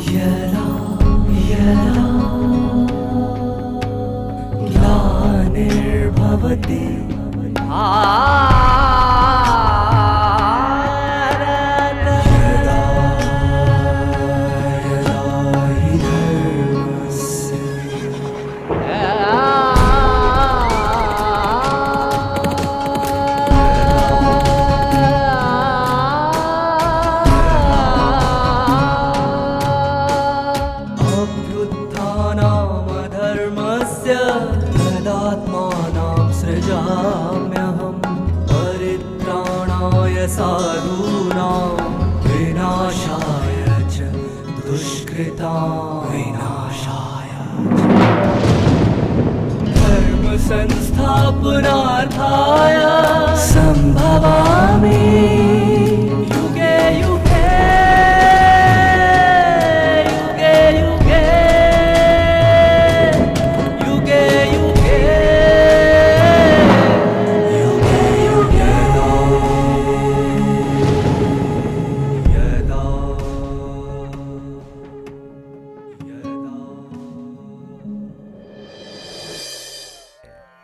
यदा यदा ग्लानिर्भवति सृजाम्यहं परित्राणाय साधूनां विनाशाय च दुष्कृतां विनाशाय धर्म संस्थापनार्थाय संभवामि युगे युगे युगे युगे युगे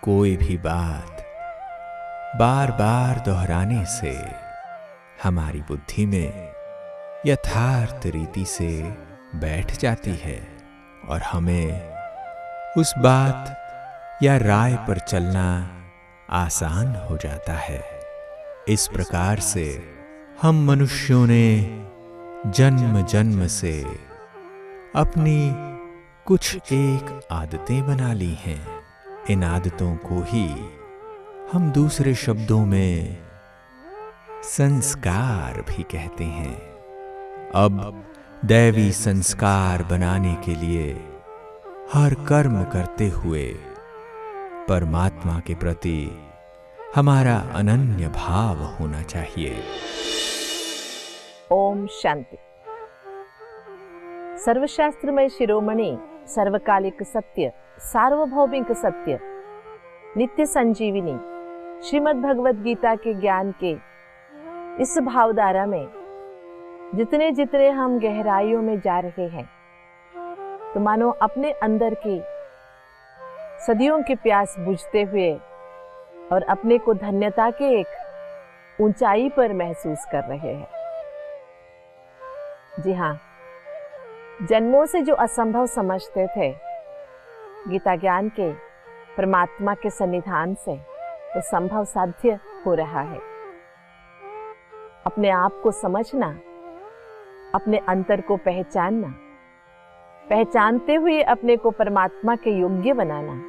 कोई भी बात बार बार दोहराने से हमारी बुद्धि में यथार्थ रीति से बैठ जाती है और हमें उस बात या राय पर चलना आसान हो जाता है। इस प्रकार से हम मनुष्यों ने जन्म जन्म से अपनी कुछ एक आदतें बना ली हैं। इन आदतों को ही हम दूसरे शब्दों में संस्कार भी कहते हैं। अब दैवी संस्कार बनाने के लिए हर कर्म करते हुए परमात्मा के प्रति हमारा अनन्य भाव होना चाहिए। ओम शांति। सर्वशास्त्रमय शिरोमणि, सर्वकालिक सत्य, सार्वभौमिक सत्य, नित्य संजीविनी श्रीमद् भगवद गीता के ज्ञान के इस भावधारा में जितने जितने हम गहराइयों में जा रहे हैं, तो मानो अपने अंदर की सदियों की प्यास बुझते हुए और अपने को धन्यता के एक ऊंचाई पर महसूस कर रहे हैं। जी हाँ, जन्मों से जो असंभव समझते थे, गीता ज्ञान के परमात्मा के सन्निधान से वो संभव साध्य हो रहा है। अपने आप को समझना, अपने अंतर को पहचानना, पहचानते हुए अपने को परमात्मा के योग्य बनाना।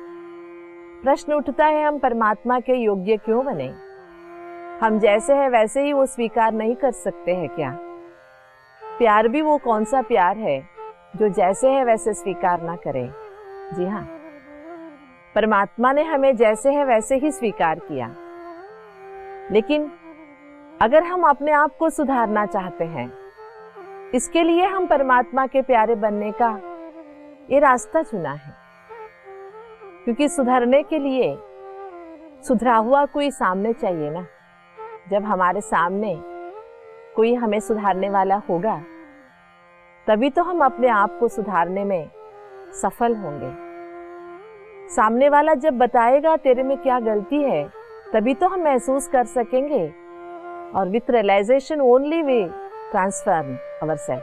प्रश्न उठता है, हम परमात्मा के योग्य क्यों बने? हम जैसे हैं वैसे ही वो स्वीकार नहीं कर सकते हैं क्या? प्यार भी वो कौन सा प्यार है जो जैसे है वैसे स्वीकार ना करे? जी हाँ, परमात्मा ने हमें जैसे है वैसे ही स्वीकार किया। लेकिन अगर हम अपने आप को सुधारना चाहते हैं, इसके लिए हम परमात्मा के प्यारे बनने का ये रास्ता चुना है। क्योंकि सुधरने के लिए सुधरा हुआ कोई सामने चाहिए ना। जब हमारे सामने कोई हमें सुधारने वाला होगा, तभी तो हम अपने आप को सुधारने में सफल होंगे। सामने वाला जब बताएगा तेरे में क्या गलती है, तभी तो हम महसूस कर सकेंगे। और with realization only we transform ourselves.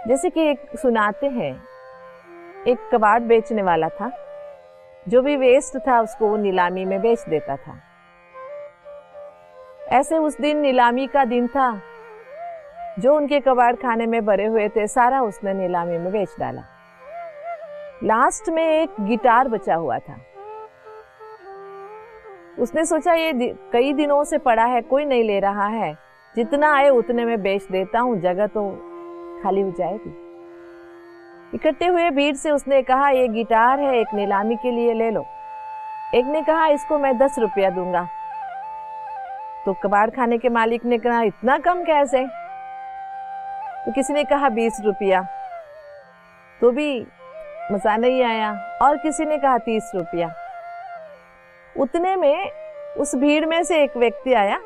जैसे कि एक सुनाते हैं, एक कबाड़ बेचने वाला था, जो भी वेस्ट था उसको वो नीलामी में बेच देता था। ऐसे उस दिन नीलामी का दिन था, जो उनके कबाड़ खाने में भरे हुए थे सारा उसने नीलामी में बेच डाला। लास्ट में एक गिटार बचा हुआ था। उसने सोचा ये कई दिनों से पड़ा है, कोई नहीं ले रहा है, जितना आए उतने में बेच देता हूँ, जगह तो खाली हो जाएगी। इकट्ठे हुए भीड़ से उसने कहा, ये गिटार है, एक नीलामी के लिए ले लो। एक ने कहा, इसको मैं 10 रुपया दूंगा। तो कबाड़ खाने के मालिक ने कहा, इतना कम कैसे? तो किसी ने कहा 20 रुपया, तो भी मजा नहीं आया। और किसी ने कहा 30 रुपया। उतने में उस भीड़ में से एक व्यक्ति आया,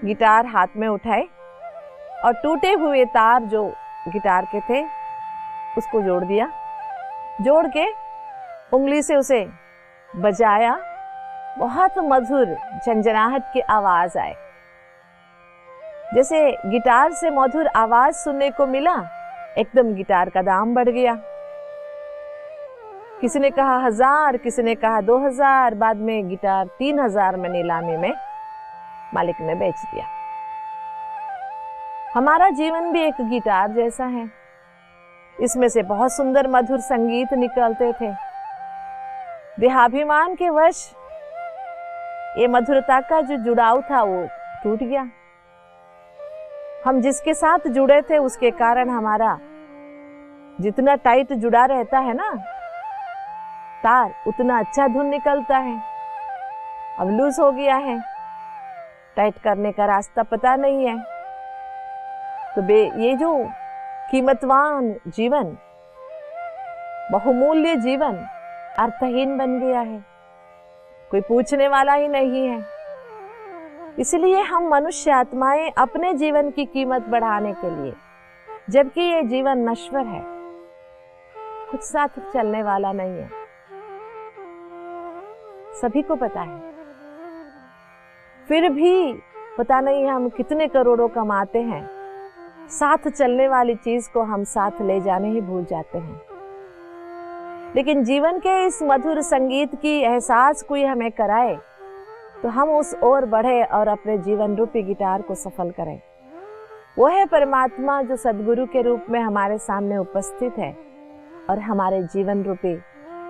गिटार हाथ में उठाए और टूटे हुए तार जो गिटार के थे उसको जोड़ दिया। जोड़ के उंगली से उसे बजाया। बहुत मधुर झंझनाहट की आवाज आए। जैसे गिटार से मधुर आवाज सुनने को मिला, एकदम गिटार का दाम बढ़ गया। किसी ने कहा 1000, किसी ने कहा 2000, बाद में गिटार 3000 में नीलामी में मालिक ने बेच दिया। हमारा जीवन भी एक गिटार जैसा है। इसमें से बहुत सुंदर मधुर संगीत निकलते थे। देहाभिमान के वश ये मधुरता का जो जुड़ाव था वो टूट गया। हम जिसके साथ जुड़े थे उसके कारण हमारा जितना टाइट जुड़ा रहता है ना तार, उतना अच्छा धुन निकलता है। अब लूज हो गया है, टाइट करने का रास्ता पता नहीं है, तो ये जो कीमतवान जीवन, बहुमूल्य जीवन अर्थहीन बन गया है। कोई पूछने वाला ही नहीं है। इसलिए हम मनुष्य आत्माएं अपने जीवन की कीमत बढ़ाने के लिए, जबकि ये जीवन नश्वर है, कुछ साथ चलने वाला नहीं है, सभी को पता है। फिर भी पता नहीं हम कितने करोड़ों कमाते हैं, साथ चलने वाली चीज को हम साथ ले जाने ही भूल जाते हैं। लेकिन जीवन के इस मधुर संगीत की एहसास कोई हमें कराए तो हम उस ओर बढ़े और अपने जीवन रूपी गिटार को सफल करें। वो है परमात्मा जो सदगुरु के रूप में हमारे सामने उपस्थित है और हमारे जीवन रूपी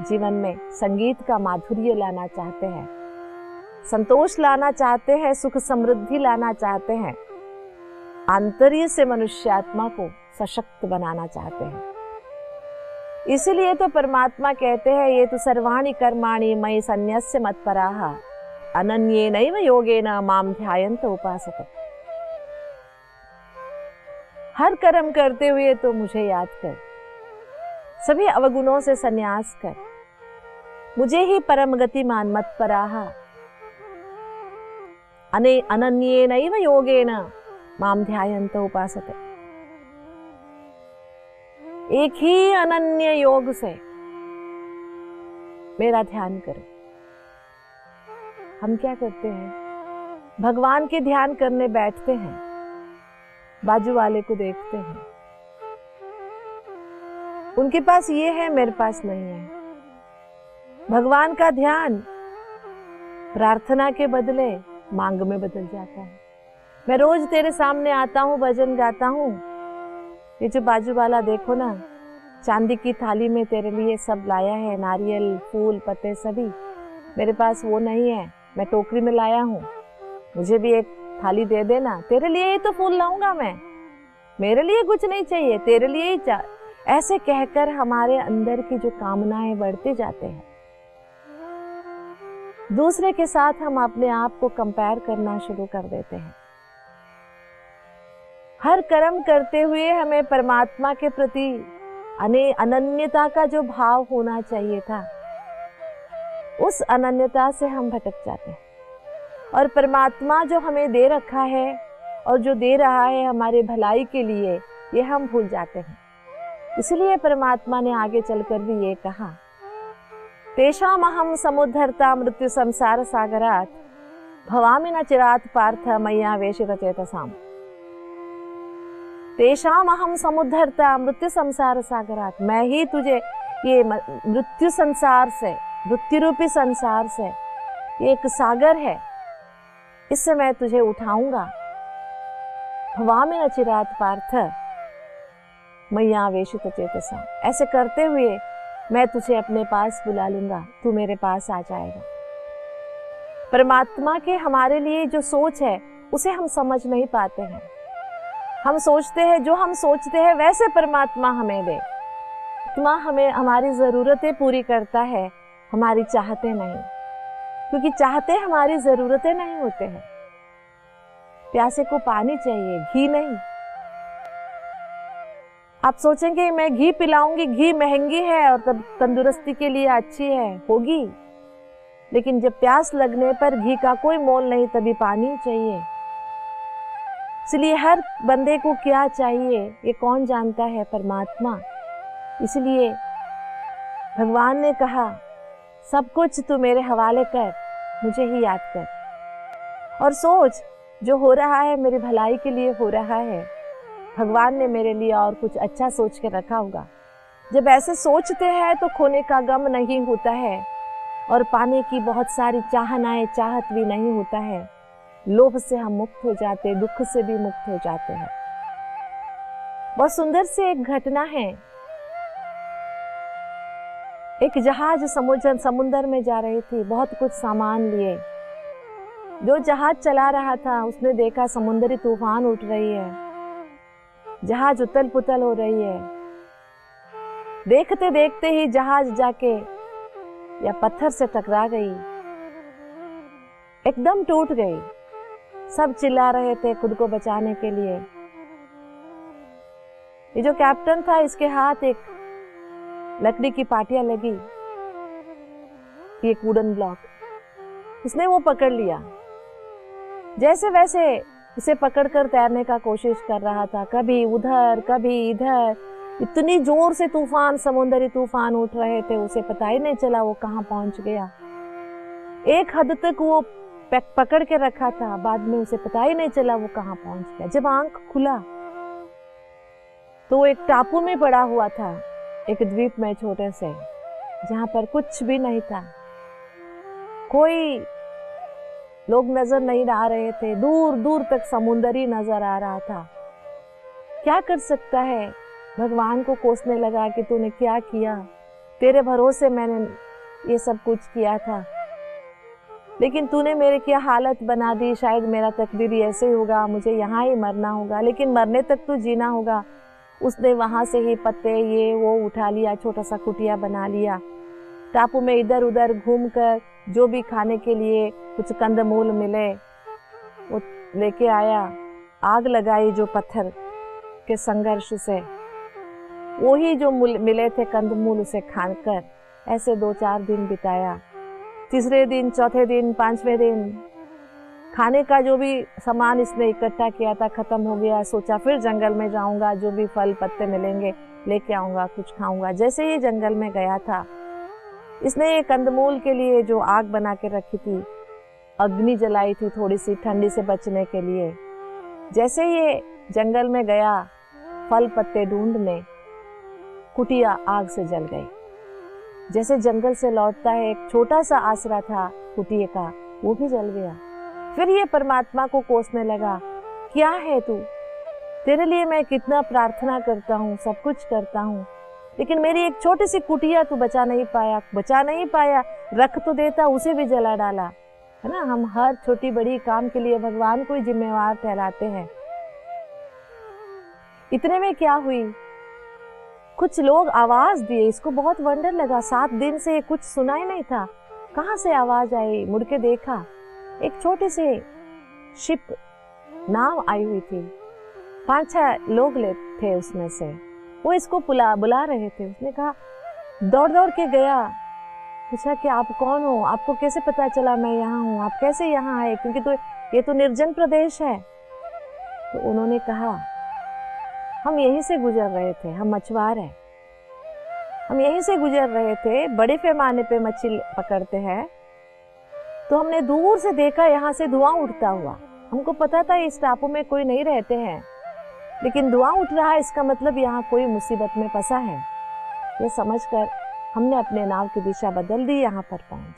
जीवन में संगीत का माधुर्य लाना चाहते हैं, संतोष लाना चाहते हैं, सुख समृद्धि लाना चाहते हैं, आंतर्य से मनुष्य आत्मा को सशक्त बनाना चाहते हैं। इसीलिए तो परमात्मा कहते हैं ये तो सर्वाणि कर्माणि मयि सन्न्यस्य मत्पराः अनन्येनैव योगेन माम ध्यायन्त उपासते। हर कर्म करते हुए तो मुझे याद कर, सभी अवगुणों से संन्यास कर, मुझे ही परम गति मान मत्पराः अनन्येनैव योगेन माम ध्यायन्त उपासते। एक ही अनन्य योग से मेरा ध्यान करो। हम क्या करते हैं, भगवान के ध्यान करने बैठते हैं, बाजू वाले को देखते हैं, उनके पास ये है, मेरे पास नहीं है। भगवान का ध्यान प्रार्थना के बदले मांग में बदल जाता है। मैं रोज तेरे सामने आता हूँ, भजन गाता हूँ, ये जो बाजू वाला देखो ना, चांदी की थाली में तेरे लिए सब लाया है, नारियल, फूल, पत्ते सभी, मेरे पास वो नहीं है, मैं टोकरी में लाया हूँ, मुझे भी एक थाली दे देना, तेरे लिए ही तो फूल लाऊंगा मैं, मेरे लिए कुछ नहीं चाहिए, तेरे लिए ही ऐसे कहकर हमारे अंदर की जो कामनाएं बढ़ते जाते हैं। दूसरे के साथ हम अपने आप को कंपेयर करना शुरू कर देते हैं। हर कर्म करते हुए हमें परमात्मा के प्रति अनन्यता का जो भाव होना चाहिए था, उस अनन्यता से हम भटक जाते हैं और परमात्मा जो हमें दे रखा है और जो दे रहा है हमारे भलाई के लिए, ये हम भूल जाते हैं। इसलिए परमात्मा ने आगे चलकर भी ये कहा, तेषामहं समुद्धर्ता मृत्यु संसार सागरात् भवामि न चिरात् पार्थ मय्या वेशितचेतसाम्। तेषामहं समुद्धर्ता मृत्यु संसार सागरात्, मैं ही तुझे ये मृत्यु संसार से, मृत्यु रूपी संसार से, ये एक सागर है, इससे मैं तुझे उठाऊंगा। भवामि न चिरात् पार्थ मय्या वेशितचेतसाम्, ऐसे करते हुए मैं तुझे अपने पास बुला लूंगा, तू मेरे पास आ जाएगा। परमात्मा के हमारे लिए जो सोच है उसे हम समझ नहीं पाते हैं। हम सोचते हैं जो हम सोचते हैं वैसे परमात्मा हमें दे। परमात्मा हमें हमारी जरूरतें पूरी करता है, हमारी चाहते नहीं, क्योंकि चाहते हमारी जरूरतें नहीं होते हैं। प्यासे को पानी चाहिए, घी नहीं। आप सोचेंगे मैं घी पिलाऊंगी, घी महंगी है और तब तंदुरुस्ती के लिए अच्छी है, होगी, लेकिन जब प्यास लगने पर घी का कोई मोल नहीं, तभी पानी चाहिए। इसलिए हर बंदे को क्या चाहिए ये कौन जानता है? परमात्मा। इसलिए भगवान ने कहा सब कुछ तू मेरे हवाले कर, मुझे ही याद कर और सोच जो हो रहा है मेरी भलाई के लिए हो रहा है। भगवान ने मेरे लिए और कुछ अच्छा सोच के रखा होगा। जब ऐसे सोचते हैं तो खोने का गम नहीं होता है और पाने की बहुत सारी चाहनाएं चाहत भी नहीं होता है। लोभ से हम मुक्त हो जाते, दुख से भी मुक्त हो जाते हैं। बहुत सुंदर से एक घटना है। एक जहाज समुद्र में जा रही थी, बहुत कुछ सामान लिए। जो जहाज चला रहा था उसने देखा समुद्री तूफान उठ रही है, जहाज उथल पुथल हो रही है। देखते देखते ही जहाज जाके या पत्थर से टकरा गई, एकदम टूट गई। सब चिल्ला रहे थे खुद को बचाने के लिए। ये जो कैप्टन था इसके हाथ एक लकड़ी की पाटियां लगी, एक वुडन ब्लॉक, इसने वो पकड़ लिया। जैसे वैसे उसे पकड़कर तैरने का कोशिश कर रहा था, कभी उधर कभी इधर। इतनी जोर से तूफान, समुद्री तूफान उठ रहे थे, उसे पता ही नहीं चला वो कहाँ पहुंच गया। एक हद तक वो पकड़ के रखा था, बाद में उसे पता ही नहीं चला वो कहाँ पहुंच गया। जब आंख खुला तो वो एक टापू में पड़ा हुआ था, एक द्वीप में छोटे से, जहां पर कुछ भी नहीं था। कोई लोग नजर नहीं आ रहे थे, दूर दूर तक समुंदर ही नजर आ रहा था। क्या कर सकता है? भगवान को कोसने लगा कि तूने क्या किया, तेरे भरोसे मैंने ये सब कुछ किया था, लेकिन तूने मेरे क्या हालत बना दी। शायद मेरा तकदीर ऐसे ही होगा, मुझे यहाँ ही मरना होगा, लेकिन मरने तक तो जीना होगा। उसने वहां से ही पत्ते ये वो उठा लिया, छोटा सा कुटिया बना लिया। टापू में इधर उधर घूमकर जो भी खाने के लिए कुछ कंदमूल मिले वो लेके आया, आग लगाई जो पत्थर के संघर्ष से, वही जो मिले थे कंदमूल उसे खाकर ऐसे 2-4 दिन बिताया। तीसरे दिन, चौथे दिन, 5वें दिन खाने का जो भी सामान इसने इकट्ठा किया था खत्म हो गया। सोचा फिर जंगल में जाऊंगा, जो भी फल पत्ते मिलेंगे लेके आऊंगा, कुछ खाऊंगा। जैसे ही जंगल में गया था, इसने ये कंदमूल के लिए जो आग बना के रखी थी, अग्नि जलाई थी थोड़ी सी ठंडी से बचने के लिए। जैसे ये जंगल में गया फल पत्ते ढूंढने, कुटिया आग से जल गई। जैसे जंगल से लौटता है, एक छोटा सा आसरा था कुटिया का, वो भी जल गया। फिर ये परमात्मा को कोसने लगा, क्या है तू? तेरे लिए मैं कितना प्रार्थना करता हूँ, सब कुछ करता हूँ, लेकिन मेरी एक छोटी सी कुटिया तू बचा नहीं पाया। रख तो देता, उसे भी जला डाला, है ना। हम हर छोटी बड़ी काम के लिए भगवान को ही जिम्मेवार ठहराते हैं। इतने में क्या हुई, कुछ लोग आवाज दिए। इसको बहुत वंडर लगा, 7 दिन से कुछ सुना ही नहीं था, कहाँ से आवाज आई। मुड़ के देखा, एक छोटे से शिप नाव आई हुई थी, 5-6 लोग थे उसमें से। वो इसको बुला रहे थे। उसने कहा, दौड़ दौड़ के गया, पूछा कि आप कौन हो, आपको कैसे पता चला मैं यहाँ हूँ, आप कैसे यहाँ आए, क्योंकि तो ये तो निर्जन प्रदेश है। तो उन्होंने कहा, हम यहीं से गुजर रहे थे, हम मछुआर हैं, हम यहीं से गुजर रहे थे, बड़े पैमाने पे मछली पकड़ते हैं, तो हमने दूर से देखा यहाँ से धुआं उठता हुआ। हमको पता था इस टापू में कोई नहीं रहते हैं, लेकिन धुआं उठ रहा है, इसका मतलब यहाँ कोई मुसीबत में फंसा है। ये समझकर हमने अपने नाव की दिशा बदल दी, यहाँ पर पहुंचे।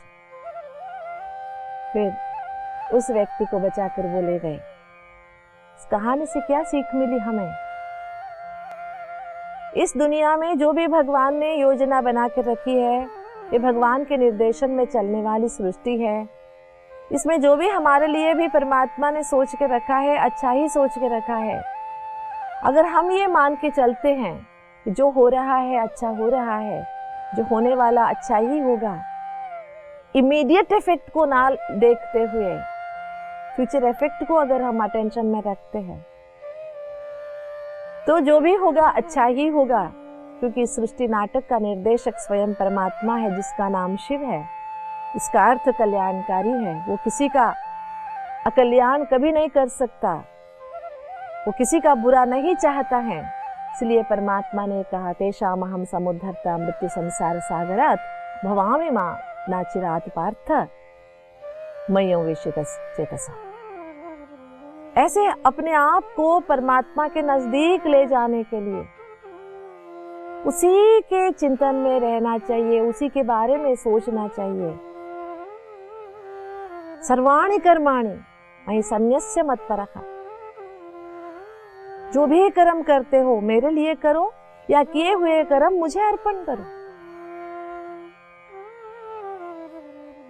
फिर उस व्यक्ति को बचाकर वो ले गए। इस कहानी से क्या सीख मिली हमें? इस दुनिया में जो भी भगवान ने योजना बना के रखी है, ये भगवान के निर्देशन में चलने वाली सृष्टि है। इसमें जो भी हमारे लिए भी परमात्मा ने सोच के रखा है, अच्छा ही सोच के रखा है। अगर हम ये मान के चलते हैं कि जो हो रहा है अच्छा हो रहा है, जो होने वाला अच्छा ही होगा, इमीडिएट इफेक्ट को ना देखते हुए फ्यूचर इफेक्ट को अगर हम अटेंशन में रखते हैं, तो जो भी होगा अच्छा ही होगा, क्योंकि सृष्टि नाटक का निर्देशक स्वयं परमात्मा है, जिसका नाम शिव है। इसका अर्थ कल्याणकारी है। वो किसी का अकल्याण कभी नहीं कर सकता। वो किसी का बुरा नहीं चाहता है। इसलिए परमात्मा ने कहा, तेषाम अहम समुद्धर्ता मृत्यु संसार सागरात भवामि मां नाचिरात पार्थ मय्यो विशितश्चेतसा। ऐसे अपने आप को परमात्मा के नजदीक ले जाने के लिए उसी के चिंतन में रहना चाहिए, उसी के बारे में सोचना चाहिए। सर्वाणि कर्माणि मयि सन्न्यस्य मत्परः। जो भी कर्म करते हो मेरे लिए करो या किए हुए कर्म मुझे अर्पण करो।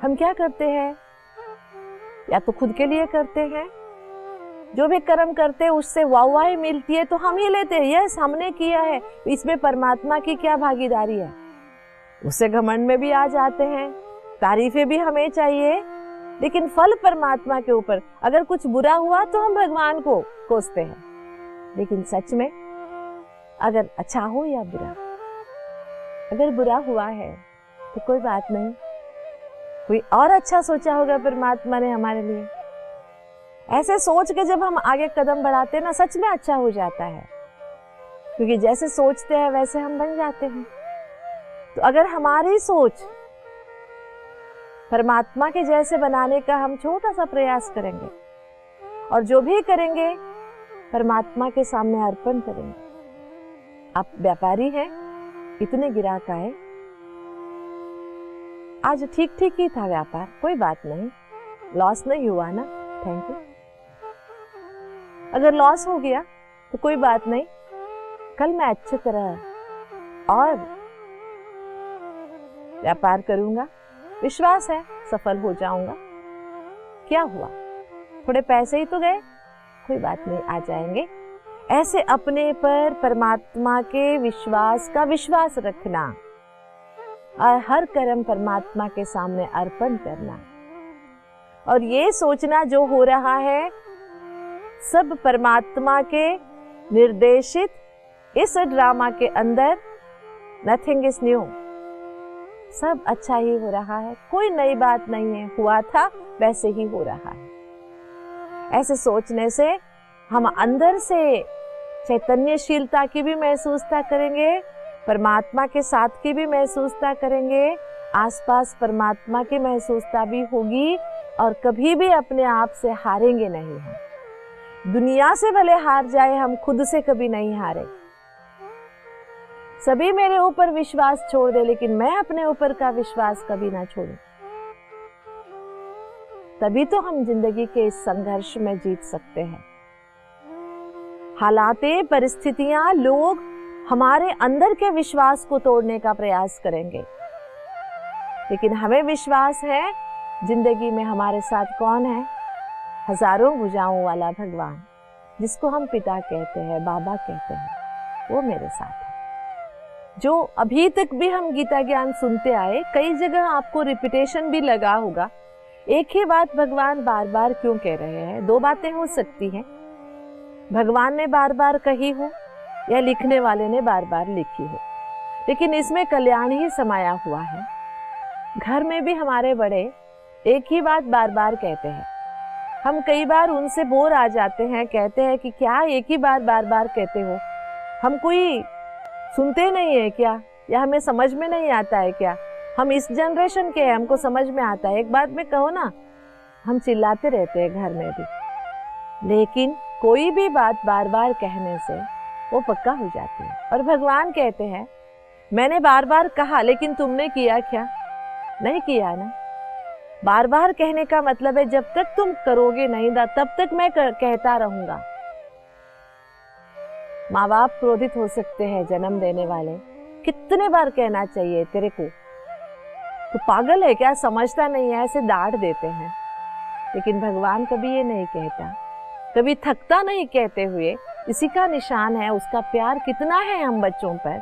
हम क्या करते हैं, या तो खुद के लिए करते हैं, जो भी कर्म करते हैं उससे वाहवाही मिलती है तो हम ही लेते हैं, यस हमने किया है, इसमें परमात्मा की क्या भागीदारी है। उससे घमंड में भी आ जाते हैं, तारीफें भी हमें चाहिए, लेकिन फल परमात्मा के ऊपर। अगर कुछ बुरा हुआ तो हम भगवान को कोसते हैं, लेकिन सच में अगर अच्छा हो या बुरा, अगर बुरा हुआ है तो कोई बात नहीं, कोई और अच्छा सोचा होगा परमात्मा ने हमारे लिए। ऐसे सोच के जब हम आगे कदम बढ़ाते हैं ना, सच में अच्छा हो जाता है, क्योंकि जैसे सोचते हैं वैसे हम बन जाते हैं। तो अगर हमारी सोच परमात्मा के जैसे बनाने का हम छोटा सा प्रयास करेंगे और जो भी करेंगे परमात्मा के सामने अर्पण करेंगे। आप व्यापारी हैं, इतने गिराहक आए, आज ठीक ठीक ही था व्यापार, कोई बात नहीं, लॉस नहीं हुआ ना, थैंक यू। अगर लॉस हो गया तो कोई बात नहीं, कल मैं अच्छी तरह और व्यापार करूंगा, विश्वास है सफल हो जाऊंगा। क्या हुआ, थोड़े पैसे ही तो गए, कोई बात नहीं, आ जाएंगे। ऐसे अपने पर परमात्मा के विश्वास का विश्वास रखना और हर कर्म परमात्मा के सामने अर्पण करना, और ये सोचना जो हो रहा है सब परमात्मा के निर्देशित इस ड्रामा के अंदर, नथिंग इज न्यू, सब अच्छा ही हो रहा है, कोई नई बात नहीं है, हुआ था वैसे ही हो रहा है। ऐसे सोचने से हम अंदर से चैतन्यशीलता की भी महसूसता करेंगे, परमात्मा के साथ की भी महसूसता करेंगे, आसपास परमात्मा की महसूसता भी होगी, और कभी भी अपने आप से हारेंगे नहीं हम। दुनिया से भले हार जाए, हम खुद से कभी नहीं हारे। सभी मेरे ऊपर विश्वास छोड़ दे, लेकिन मैं अपने ऊपर का विश्वास कभी ना छोड़ूं। तभी तो हम जिंदगी के इस संघर्ष में जीत सकते हैं। हालातें, परिस्थितियां, लोग हमारे अंदर के विश्वास को तोड़ने का प्रयास करेंगे, लेकिन हमें विश्वास है जिंदगी में हमारे साथ कौन है, हजारों भुजाओं वाला भगवान, जिसको हम पिता कहते हैं, बाबा कहते हैं, वो मेरे साथ है। जो अभी तक भी हम गीता ज्ञान सुनते आए, कई जगह आपको रिपीटेशन भी लगा होगा, एक ही बात भगवान बार बार क्यों कह रहे हैं। दो बातें हो सकती हैं, भगवान ने बार बार कही हो या लिखने वाले ने बार बार लिखी हो, लेकिन इसमें कल्याण ही समाया हुआ है। घर में भी हमारे बड़े एक ही बात बार बार कहते हैं, हम कई बार उनसे बोर आ जाते हैं, कहते हैं कि क्या एक ही बात बार बार कहते हो, हम कोई सुनते नहीं है क्या, या हमें समझ में नहीं आता है क्या, हम इस जनरेशन के हैं, हमको समझ में आता है, एक बात में कहो ना, हम चिल्लाते रहते हैं घर में भी। लेकिन कोई भी बात बार बार कहने से वो पक्का हो जाती है। और भगवान कहते हैं मैंने बार बार कहा, लेकिन तुमने किया क्या, नहीं किया ना। बार बार कहने का मतलब है जब तक तुम करोगे नहीं ना, तब तक मैं कहता रहूंगा। माँ बाप क्रोधित हो सकते हैं, जन्म देने वाले, कितने बार कहना चाहिए तेरे को, तो पागल है क्या, समझता नहीं है, ऐसे डांट देते हैं। लेकिन भगवान कभी ये नहीं कहता, कभी थकता नहीं कहते हुए। इसी का निशान है उसका प्यार कितना है हम बच्चों पर,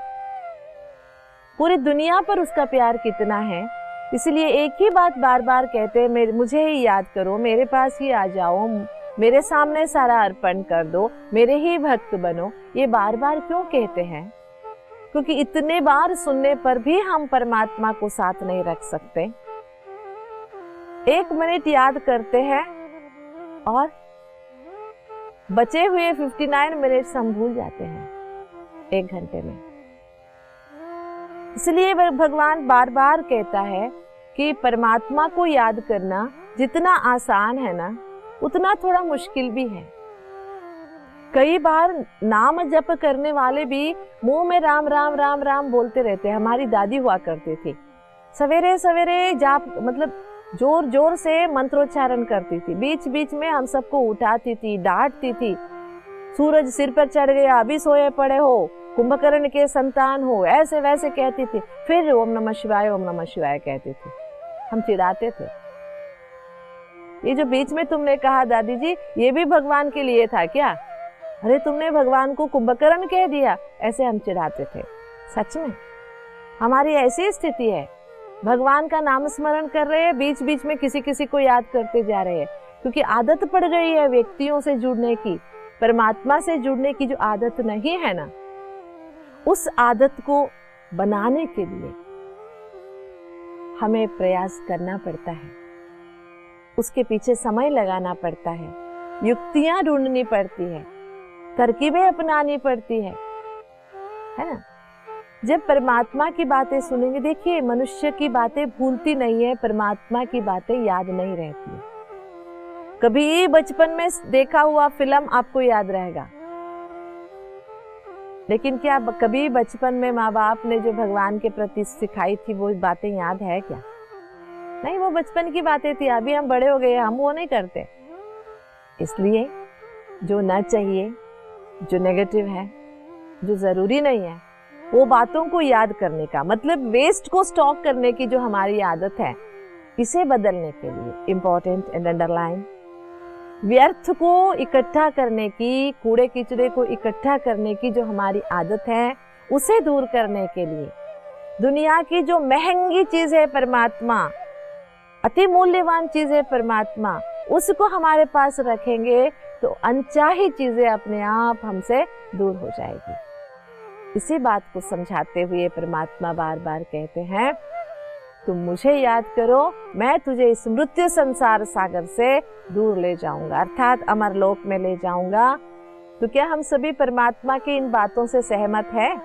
पूरी दुनिया पर उसका प्यार कितना है। इसलिए एक ही बात बार बार कहते हैं, मुझे ही याद करो, मेरे पास ही आ जाओ, मेरे सामने सारा अर्पण कर दो, मेरे ही भक्त बनो। ये बार बार क्यों कहते हैं? क्योंकि इतने बार सुनने पर भी हम परमात्मा को साथ नहीं रख सकते। 1 मिनट याद करते हैं और बचे हुए 59 मिनट्स हम भूल जाते हैं 1 घंटे में। इसलिए भगवान बार बार कहता है कि परमात्मा को याद करना जितना आसान है ना, उतना थोड़ा मुश्किल भी है। कई बार नाम जप करने वाले भी मुंह में राम राम राम राम बोलते रहते हैं। हमारी दादी हुआ करती थी, सवेरे सवेरे जाप मतलब जोर जोर से मंत्रोच्चारण करती थी, बीच बीच में हम सबको उठाती थी, डांटती थी। सूरज सिर पर चढ़ गया, अभी सोए पड़े हो, कुंभकर्ण के संतान हो, ऐसे वैसे कहती थी। फिर ओम नमः शिवाय ओम नमः शिवाय कहती थी। हम चिढ़ाते थे। ये जो बीच में तुमने कहा दादी जी, ये भी भगवान के लिए था क्या? अरे तुमने भगवान को कुंभकर्ण कह दिया, ऐसे हम चिढ़ाते थे। सच में हमारी ऐसी स्थिति है, भगवान का नाम स्मरण कर रहे हैं, बीच बीच में किसी किसी को याद करते जा रहे हैं, क्योंकि आदत पड़ गई है व्यक्तियों से जुड़ने की। परमात्मा से जुड़ने की जो आदत नहीं है ना, उस आदत को बनाने के लिए हमें प्रयास करना पड़ता है, उसके पीछे समय लगाना पड़ता है, युक्तियां ढूंढनी पड़ती है, तरकीबें अपनानी पड़ती है ना। जब परमात्मा की बातें सुनेंगे, देखिए मनुष्य की बातें भूलती नहीं है, परमात्मा की बातें याद नहीं रहती है। कभी बचपन में देखा हुआ फिल्म आपको याद रहेगा, लेकिन क्या कभी बचपन में माँ बाप ने जो भगवान के प्रति सिखाई थी वो बातें याद है क्या? नहीं, वो बचपन की बातें थी। अभी हम बड़े हो गए, हम वो नहीं करते। इसलिए जो ना चाहिए, जो नेगेटिव है, जो जरूरी नहीं है, वो बातों को याद करने का मतलब वेस्ट को स्टॉक करने की जो हमारी आदत है, इसे बदलने के लिए इम्पोर्टेंट एंड अंडरलाइन, व्यर्थ को इकट्ठा करने की, कूड़े कीचड़े को इकट्ठा करने की जो हमारी आदत है, उसे दूर करने के लिए दुनिया की जो महंगी चीज है परमात्मा, अति मूल्यवान चीज है परमात्मा, उसको हमारे पास रखेंगे तो अनचाही चीजें अपने आप हमसे दूर हो जाएगी। इसी बात को समझाते हुए परमात्मा बार बार कहते हैं, तुम मुझे याद करो, मैं तुझे इस मृत्यु संसार सागर से दूर ले जाऊंगा, अर्थात अमर लोक में ले जाऊंगा। तो क्या हम सभी परमात्मा की इन बातों से सहमत हैं?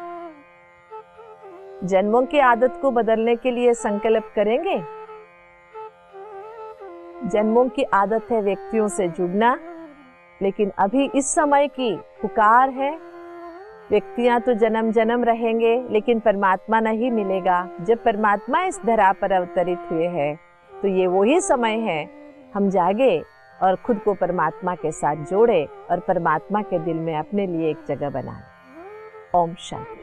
जन्मों की आदत को बदलने के लिए संकल्प करेंगे। जन्मों की आदत है व्यक्तियों से जुड़ना, लेकिन अभी इस समय की पुकार है, व्यक्तियां तो जन्म जन्म रहेंगे लेकिन परमात्मा नहीं मिलेगा। जब परमात्मा इस धरा पर अवतरित हुए हैं तो ये वही समय है, हम जागे और खुद को परमात्मा के साथ जोड़े और परमात्मा के दिल में अपने लिए एक जगह बनाए। ओम शांति।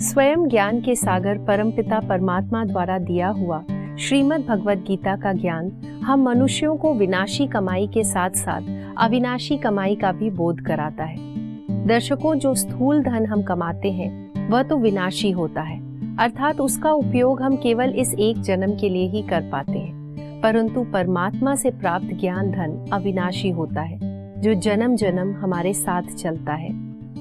स्वयं ज्ञान के सागर परमपिता परमात्मा द्वारा दिया हुआ श्रीमद् भगवद गीता का ज्ञान हम मनुष्यों को विनाशी कमाई के साथ साथ अविनाशी कमाई का भी बोध कराता है। दर्शकों, जो स्थूल धन हम कमाते हैं वह तो विनाशी होता है, अर्थात उसका उपयोग हम केवल इस एक जन्म के लिए ही कर पाते हैं, परंतु परमात्मा से प्राप्त ज्ञान धन अविनाशी होता है, जो जन्म जन्म हमारे साथ चलता है।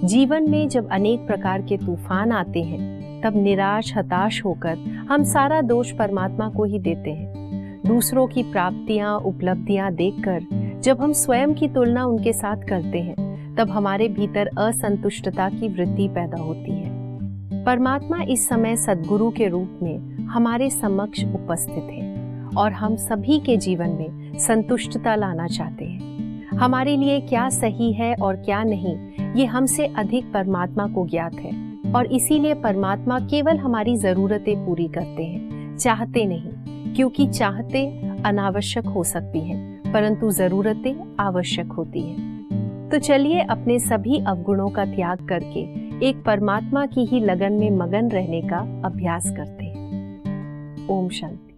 जीवन में जब अनेक प्रकार के तूफान आते हैं, तब निराश हताश होकर हम सारा दोष परमात्मा को ही देते हैं। दूसरों की प्राप्तियां उपलब्धियां देखकर जब हम स्वयं की तुलना उनके साथ करते हैं, तब हमारे भीतर असंतुष्टता की वृत्ति पैदा होती है। परमात्मा इस समय सद्गुरु के रूप में हमारे समक्ष उपस्थित है और हम सभी के जीवन में संतुष्टता लाना चाहते हैं। हमारे लिए क्या सही है और क्या नहीं, ये हमसे अधिक परमात्मा को ज्ञात है, और इसीलिए परमात्मा केवल हमारी जरूरतें पूरी करते हैं, चाहते नहीं, क्योंकि चाहते अनावश्यक हो सकती हैं, परंतु जरूरतें आवश्यक होती हैं। तो चलिए अपने सभी अवगुणों का त्याग करके एक परमात्मा की ही लगन में मगन रहने का अभ्यास करते हैं। ओम शांति।